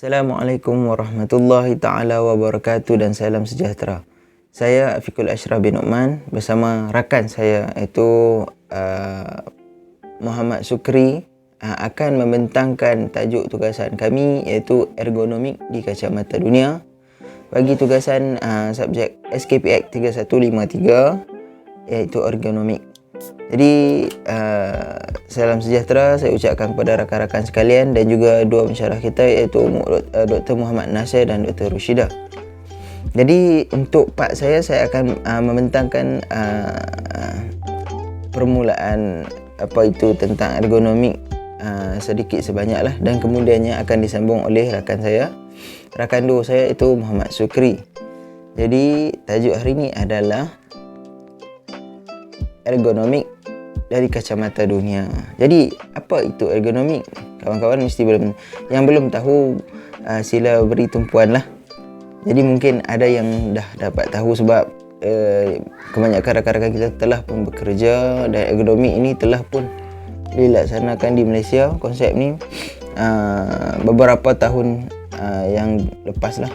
Assalamualaikum warahmatullahi taala wabarakatuh dan salam sejahtera. Saya Afiqul Ashraf bin Uthman bersama rakan saya iaitu Muhammad Sukri akan membentangkan tajuk tugasan kami iaitu ergonomik di kacamata dunia bagi tugasan subjek SKPX 3153 iaitu ergonomik. Jadi salam sejahtera saya ucapkan kepada rakan-rakan sekalian dan juga dua pensyarah kita iaitu Dr. Muhammad Nasir dan Dr. Rushidah. Jadi untuk part saya akan membentangkan permulaan apa itu tentang ergonomik sedikit sebanyaklah, dan kemudiannya akan disambung oleh rakan saya, rakan dua saya iaitu Muhammad Sukri. Jadi tajuk hari ini adalah ergonomik dari kacamata dunia. Jadi apa itu ergonomik? Kawan-kawan mesti belum tahu, sila beri tumpuan lah. Jadi mungkin ada yang dah dapat tahu sebab kebanyakan rakan-rakan kita telah pun bekerja dan ergonomik ini telah pun dilaksanakan di Malaysia, konsep ni beberapa tahun yang lepas lah.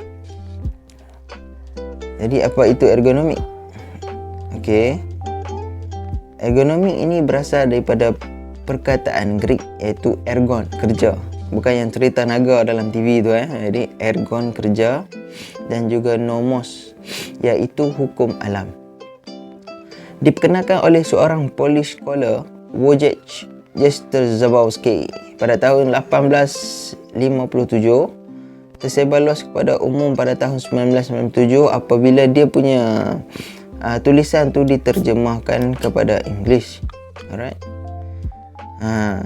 Jadi apa itu ergonomik? Okey. Ergonomik ini berasal daripada perkataan Greek iaitu ergon, kerja. Bukan yang cerita naga dalam TV tu Jadi ergon, kerja, dan juga nomos iaitu hukum alam. Diperkenalkan oleh seorang Polish scholar, Wojciech Jastrzerbowski pada tahun 1857, tersebar luas kepada umum pada tahun 1997 apabila dia punya tulisan tu diterjemahkan kepada English. Alright.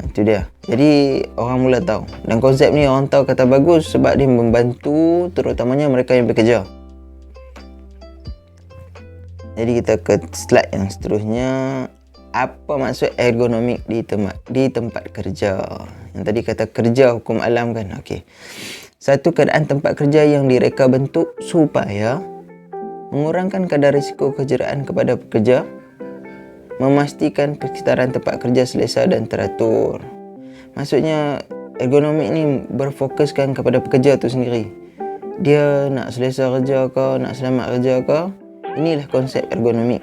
Itu dia. Jadi orang mula tahu. Dan konsep ni orang tahu kata bagus sebab dia membantu terutamanya mereka yang bekerja. Jadi kita ke slide yang seterusnya. Apa maksud ergonomik di tempat kerja? Yang tadi kata kerja hukum alam kan. Okey. Satu keadaan tempat kerja yang direka bentuk supaya mengurangkan kadar risiko kecederaan kepada pekerja, memastikan persekitaran tempat kerja selesa dan teratur. Maksudnya ergonomik ni berfokuskan kepada pekerja tu sendiri. Dia nak selesa kerja ke, nak selamat kerja ke, inilah konsep ergonomik.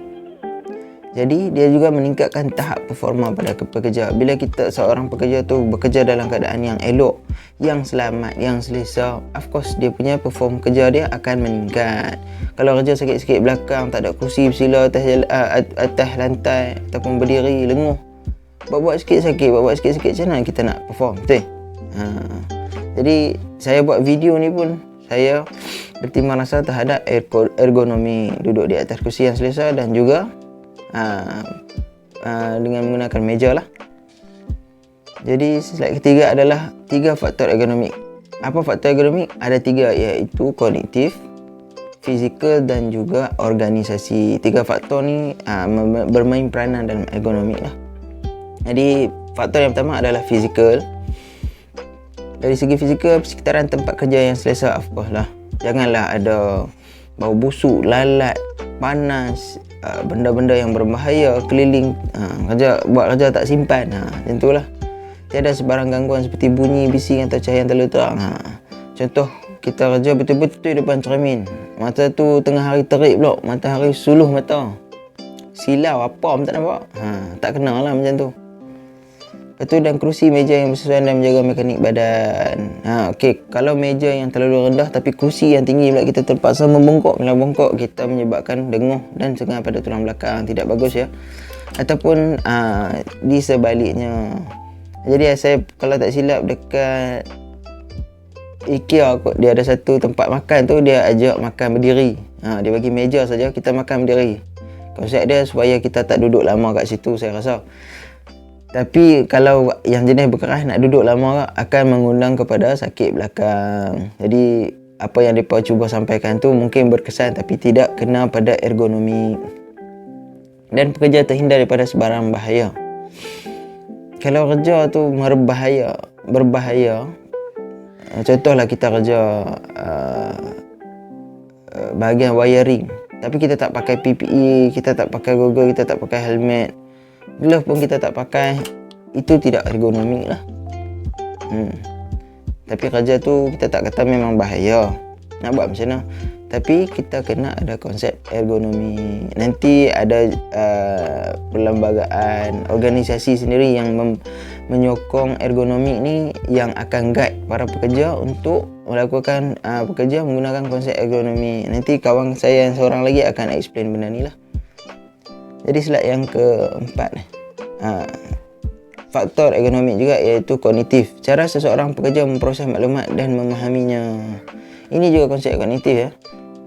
Jadi dia juga meningkatkan tahap performa pada pekerja. Bila kita seorang pekerja tu bekerja dalam keadaan yang elok, yang selamat, yang selesa, of course dia punya perform kerja dia akan meningkat. Kalau kerja sakit-sakit belakang, tak ada kursi bersila atas lantai ataupun berdiri lenguh, buat sikit sakit, macam mana kita nak perform, betul? Jadi saya buat video ni pun saya bertimbang rasa terhadap ergonomi, duduk di atas kursi yang selesa dan juga dengan menggunakan meja lah. Jadi slide ketiga adalah 3 faktor ergonomik. Apa faktor ergonomik? Ada 3 iaitu kognitif, fizikal dan juga organisasi. 3 faktor ni bermain peranan dalam ergonomik lah. Jadi faktor yang pertama adalah fizikal. Dari segi fizikal, persekitaran tempat kerja yang selesa, of course lah. Janganlah ada bau busuk, lalat, panas, benda-benda yang berbahaya keliling, buat kerja tak simpan, macam tu lah. Tiada sebarang gangguan seperti bunyi, bising atau cahaya yang terlalu terang. Contoh, kita kerja betul-betul depan cermin, mata tu tengah hari terik pula, matahari suluh mata, silau apa pun tak nampak, tak kenal lah macam tu. Lepas tu, dan kerusi meja yang bersesuaian dan menjaga mekanik badan. Okey, kalau meja yang terlalu rendah tapi kerusi yang tinggi pula, kita terpaksa membongkok. Kalau bongkok, kita menyebabkan denguh dan cengang pada tulang belakang, tidak bagus ya. Ataupun di sebaliknya. Jadi saya kalau tak silap dekat IKEA kot, dia ada satu tempat makan tu, dia ajak makan berdiri. Dia bagi meja saja, kita makan berdiri. Konsep dia supaya kita tak duduk lama kat situ, saya rasa. Tapi kalau yang jenis berkeras nak duduk lama akan mengundang kepada sakit belakang. Jadi apa yang mereka cuba sampaikan tu mungkin berkesan tapi tidak kena pada ergonomi. Dan pekerja terhindar daripada sebarang bahaya. Kalau kerja tu berbahaya, contohlah kita kerja bahagian wiring, tapi kita tak pakai PPE, kita tak pakai goggle, kita tak pakai helmet, glove pun kita tak pakai, itu tidak ergonomik lah. Tapi kerja tu kita tak kata memang bahaya, nak buat macam mana. Tapi kita kena ada konsep ergonomi. Nanti ada perlembagaan, organisasi sendiri yang menyokong ergonomi ni, yang akan guide para pekerja untuk melakukan pekerja menggunakan konsep ergonomi. Nanti kawan saya yang seorang lagi akan explain benda ni lah. Jadi slide yang keempat, faktor ergonomi juga, iaitu kognitif. Cara seseorang pekerja memproses maklumat dan memahaminya. Ini juga konsep kognitif ya.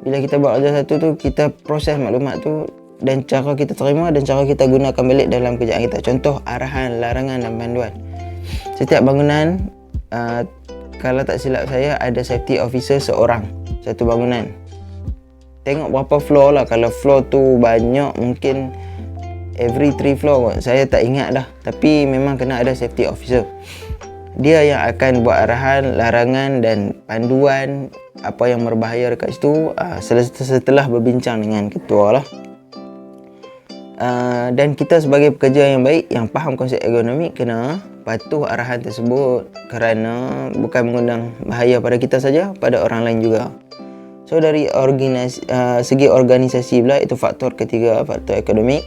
Bila kita buat kerja satu tu, kita proses maklumat tu dan cara kita terima dan cara kita gunakan balik dalam kerjaan kita. Contoh arahan, larangan dan panduan. Setiap bangunan, kalau tak silap saya, ada safety officer seorang satu bangunan. Tengok berapa floor lah. Kalau floor tu banyak, mungkin every 3 floor kot. Saya tak ingat dah. Tapi memang kena ada safety officer. Dia yang akan buat arahan, larangan dan panduan apa yang berbahaya dekat situ setelah berbincang dengan ketua lah. Dan kita sebagai pekerja yang baik, yang faham konsep ergonomi, kena patuh arahan tersebut, kerana bukan mengundang bahaya pada kita saja, pada orang lain juga. So dari segi organisasi pula, itu faktor ketiga, faktor akademik.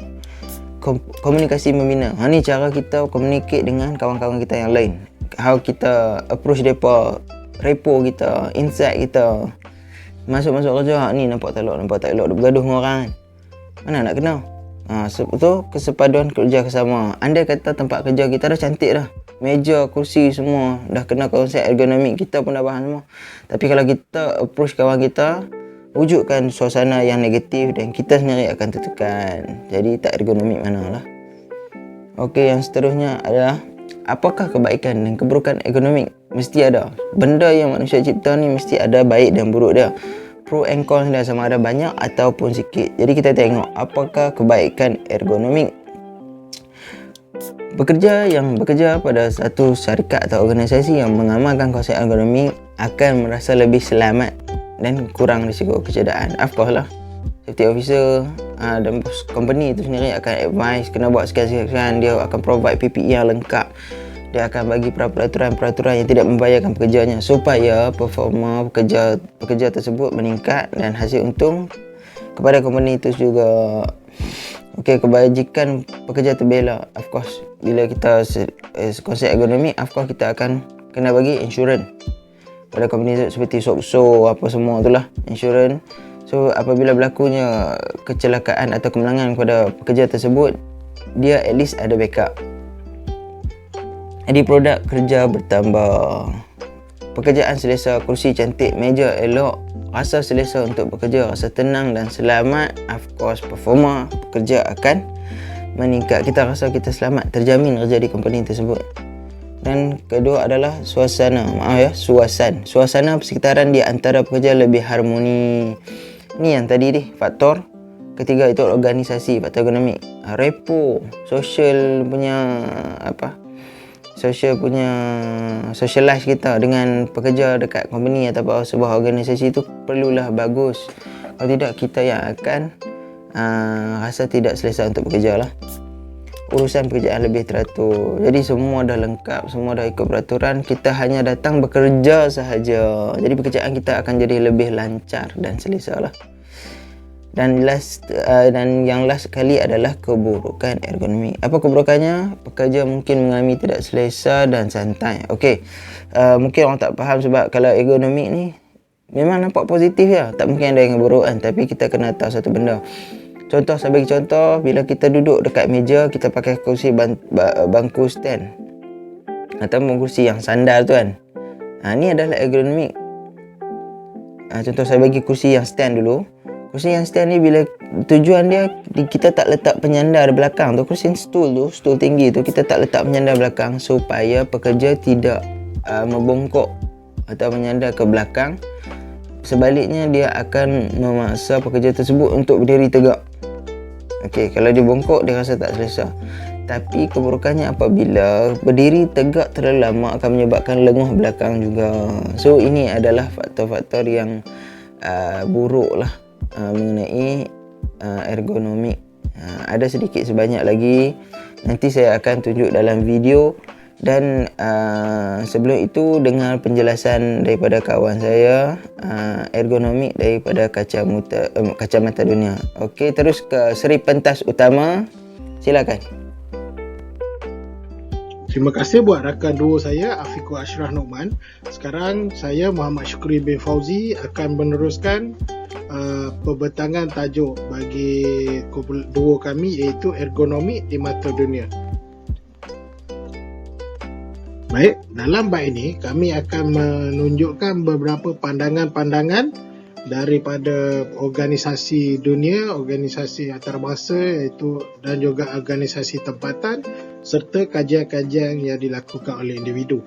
Komunikasi membina. Ni cara kita communicate dengan kawan-kawan kita yang lain. How kita approach mereka, repo kita, insight kita. Masuk kerja, ni nampak tak elok, bergaduh dengan orang kan. Mana nak kenal? Itu kesepaduan kerja bersama. Andai kata tempat kerja kita dah cantik dah, meja, kursi semua dah kena konsep ergonomik, kita pun dah faham semua. Tapi kalau kita approach kawan kita, wujudkan suasana yang negatif, dan kita sendiri akan tertekan. Jadi tak ergonomik manalah. Okey, yang seterusnya adalah apakah kebaikan dan keburukan ergonomik? Mesti ada. Benda yang manusia cipta ni mesti ada baik dan buruk dia. Pro and cons dia sama ada banyak ataupun sikit. Jadi kita tengok apakah kebaikan ergonomik. Pekerja yang bekerja pada satu syarikat atau organisasi yang mengamalkan konsep ergonomik akan merasa lebih selamat dan kurang risiko kecederaan. Of course lah, safety officer dan company itu sendiri akan advise kena buat sekian-sekian. Dia akan provide PPE yang lengkap. Dia akan bagi peraturan-peraturan yang tidak membahayakan pekerjanya, supaya performa pekerja tersebut meningkat dan hasil untung kepada company itu juga. Okey, kebajikan pekerja terbela. Of course, bila kita konsep ergonomi, of course kita akan kena bagi insurans pada company itu, seperti SOXO apa semua itulah, insurans. So apabila berlakunya kecelakaan atau kemenangan kepada pekerja tersebut, dia at least ada backup. Jadi produk kerja bertambah, pekerjaan selesa, kursi cantik, meja elok, rasa selesa untuk bekerja, rasa tenang dan selamat. Of course, performa pekerja akan meningkat. Kita rasa kita selamat, terjamin kerja di company tersebut. Dan kedua adalah suasana persekitaran di antara pekerja lebih harmoni. Ni yang tadi ni, faktor ketiga itu organisasi, faktor ergonomik. Repo, socialize kita dengan pekerja dekat company atau sebuah organisasi itu perlulah bagus. Kalau tidak, kita yang akan rasa tidak selesa untuk bekerja lah. Urusan pekerjaan lebih teratur. Jadi semua dah lengkap, semua dah ikut peraturan. Kita hanya datang bekerja sahaja. Jadi pekerjaan kita akan jadi lebih lancar dan selesa lah. Dan yang last sekali adalah keburukan ergonomi. Apa keburukannya? Pekerja mungkin mengalami tidak selesa dan santai. Okey, mungkin orang tak faham, sebab kalau ergonomi ni memang nampak positif ya, tak mungkin ada yang keburukan. Tapi kita kena tahu satu benda. Saya bagi contoh, bila kita duduk dekat meja, kita pakai kursi bangku stand atau kursi yang sandal tu kan. Ni adalah ergonomik. Contoh saya bagi kursi yang stand dulu. Kursi yang stand ni, bila tujuan dia, kita tak letak penyandar belakang tu. Kursi stool tinggi tu, kita tak letak penyandar belakang supaya pekerja tidak membongkok atau menyandar ke belakang. Sebaliknya, dia akan memaksa pekerja tersebut untuk berdiri tegak. Okey, kalau dia bongkok, dia rasa tak selesa. Tapi keburukannya, apabila berdiri tegak terlalu lama, akan menyebabkan lenguh belakang juga. So ini adalah faktor-faktor yang buruk lah mengenai ergonomik. Ada sedikit sebanyak lagi, nanti saya akan tunjuk dalam video Dan sebelum itu dengar penjelasan daripada kawan saya, ergonomik daripada kacamata dunia. Okey, terus ke seri pentas utama. Silakan. Terima kasih buat rakan duo saya, Afiqul Ashraf Noman. Sekarang saya, Muhammad Syukri bin Fauzi, akan meneruskan pembentangan tajuk bagi duo kami, iaitu ergonomik di mata dunia. Baik, dalam bab ini kami akan menunjukkan beberapa pandangan-pandangan daripada organisasi dunia, organisasi antarabangsa iaitu dan juga organisasi tempatan serta kajian-kajian yang dilakukan oleh individu.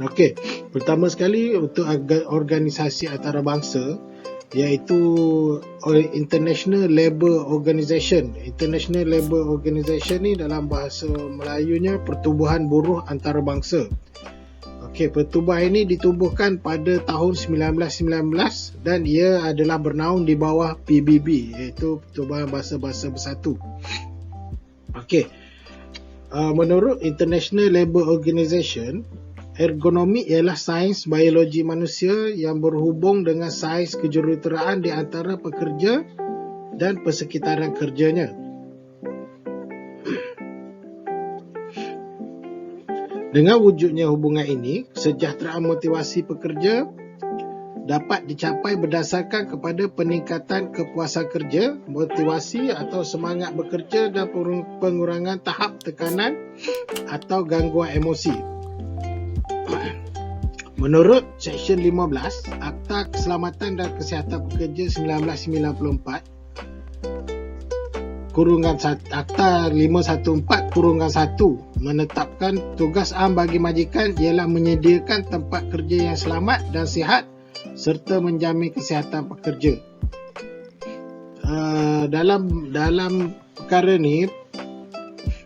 Okey, pertama sekali untuk organisasi antarabangsa iaitu International Labour Organization. International Labour Organization ni dalam bahasa Melayunya Pertubuhan Buruh Antarabangsa. Okey, pertubuhan ini ditubuhkan pada tahun 1919 dan ia adalah bernaung di bawah PBB, iaitu Pertubuhan Bahasa-Bahasa Bersatu. Okey, menurut International Labour Organization, ergonomi ialah sains biologi manusia yang berhubung dengan sains kejuruteraan di antara pekerja dan persekitaran kerjanya. Dengan wujudnya hubungan ini, kesejahteraan motivasi pekerja dapat dicapai berdasarkan kepada peningkatan kepuasan kerja, motivasi atau semangat bekerja dan pengurangan tahap tekanan atau gangguan emosi. Menurut Seksyen 15 Akta Keselamatan dan Kesihatan Pekerja 1994, Akta 514-1 menetapkan tugas am bagi majikan ialah menyediakan tempat kerja yang selamat dan sihat serta menjamin kesihatan pekerja. Dalam perkara ni,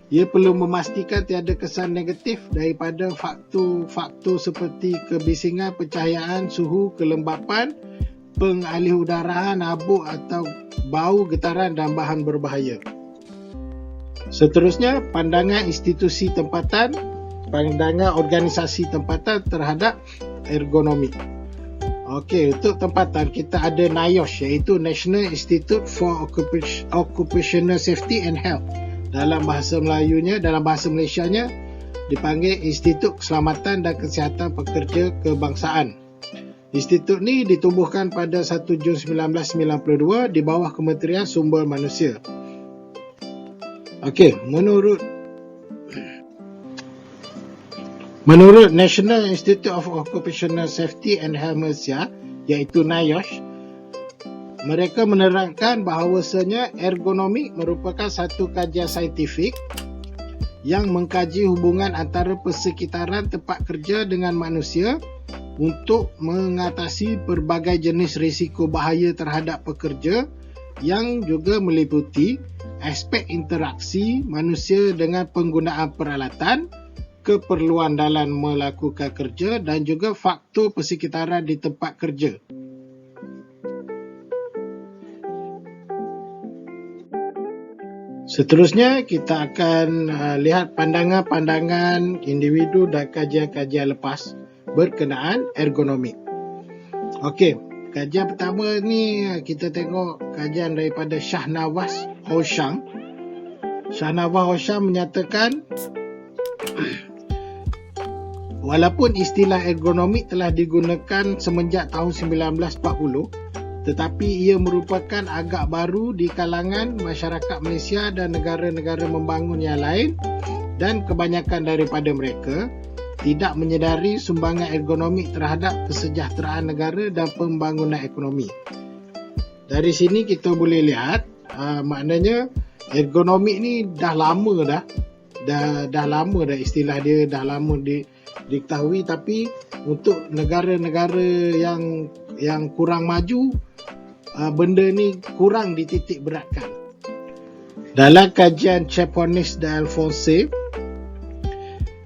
ia perlu memastikan tiada kesan negatif daripada faktor seperti kebisingan, pencahayaan, suhu, kelembapan, pengalihudaraan, habuk atau bau, getaran dan bahan berbahaya. Seterusnya, pandangan institusi tempatan, pandangan organisasi tempatan terhadap ergonomi. Okey, untuk tempatan kita ada NIOSH, iaitu National Institute for Occupational Safety and Health. Dalam bahasa Melayunya, dalam bahasa Malaysianya dipanggil Institut Keselamatan dan Kesihatan Pekerja Kebangsaan. Institut ni ditubuhkan pada 1 Jun 1992 di bawah Kementerian Sumber Manusia. Okey, menurut National Institute of Occupational Safety and Health Malaysia, iaitu NIOSH, mereka menerangkan bahawasanya ergonomik merupakan satu kajian saintifik yang mengkaji hubungan antara persekitaran tempat kerja dengan manusia untuk mengatasi pelbagai jenis risiko bahaya terhadap pekerja yang juga meliputi aspek interaksi manusia dengan penggunaan peralatan, keperluan dalam melakukan kerja dan juga faktor persekitaran di tempat kerja. Seterusnya, kita akan lihat pandangan-pandangan individu dan kajian-kajian lepas berkenaan ergonomik. Okey, kajian pertama ni kita tengok kajian daripada Shahnawaz Hosham. Shahnawaz Hosham menyatakan walaupun istilah ergonomik telah digunakan semenjak tahun 1940, tetapi ia merupakan agak baru di kalangan masyarakat Malaysia dan negara-negara membangun yang lain, dan kebanyakan daripada mereka tidak menyedari sumbangan ergonomik terhadap kesejahteraan negara dan pembangunan ekonomi. Dari sini kita boleh lihat maknanya ergonomik ni dah lama dah istilah dia dah lama diketahui, tapi untuk negara-negara yang kurang maju, benda ni kurang dititik beratkan. Dalam kajian Chaponis dan Alphonse,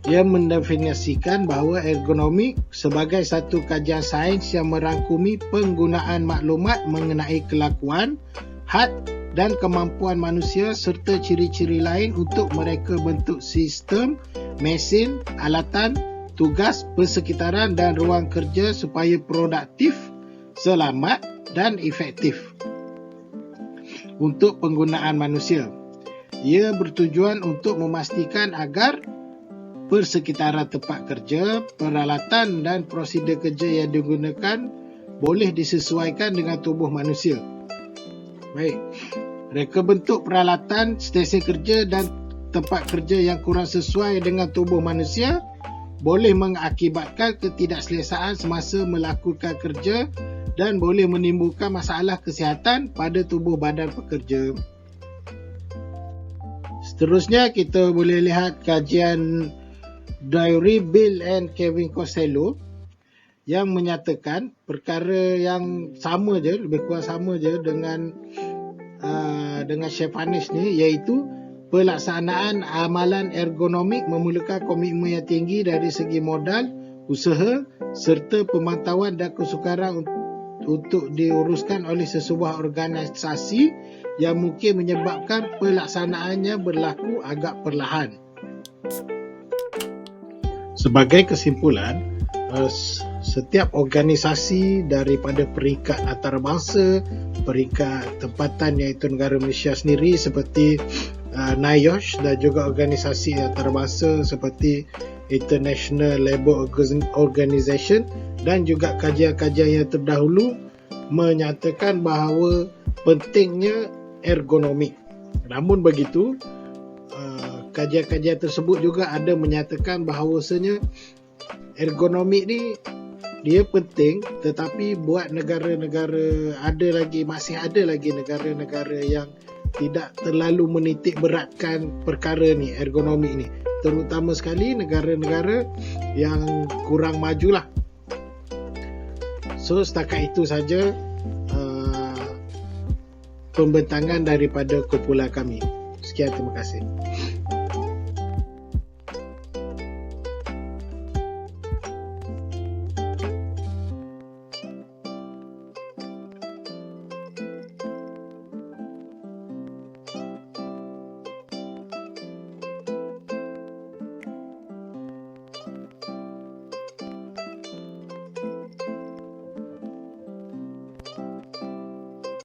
ia mendefinisikan bahawa ergonomik sebagai satu kajian sains yang merangkumi penggunaan maklumat mengenai kelakuan, had dan kemampuan manusia serta ciri-ciri lain untuk mereka bentuk sistem mesin, alatan, tugas, persekitaran dan ruang kerja supaya produktif, selamat dan efektif untuk penggunaan manusia. Ia bertujuan untuk memastikan agar persekitaran tempat kerja, peralatan dan prosedur kerja yang digunakan boleh disesuaikan dengan tubuh manusia. Baik, reka bentuk peralatan, stesen kerja dan tempat kerja yang kurang sesuai dengan tubuh manusia boleh mengakibatkan ketidakselesaan semasa melakukan kerja dan boleh menimbulkan masalah kesihatan pada tubuh badan pekerja. Seterusnya, kita boleh lihat kajian Diary Bill and Kevin Costello yang menyatakan perkara yang sama je, lebih kurang sama je dengan Stefanis ni, iaitu pelaksanaan amalan ergonomik memerlukan komitmen yang tinggi dari segi modal, usaha serta pemantauan dan kesukaran untuk diuruskan oleh sesebuah organisasi yang mungkin menyebabkan pelaksanaannya berlaku agak perlahan. Sebagai kesimpulan, setiap organisasi daripada peringkat antarabangsa, peringkat tempatan iaitu negara Malaysia sendiri seperti NIOSH dan juga organisasi antarabangsa seperti International Labour Organization dan juga kajian-kajian yang terdahulu menyatakan bahawa pentingnya ergonomik. Namun begitu, kajian-kajian tersebut juga ada menyatakan bahawasanya ergonomik ni dia penting, tetapi buat negara-negara masih ada lagi negara-negara yang tidak terlalu menitik beratkan perkara ni, ergonomik ni, terutama sekali negara-negara yang kurang majulah. So setakat itu saja pembentangan daripada kumpulan kami. Sekian, terima kasih.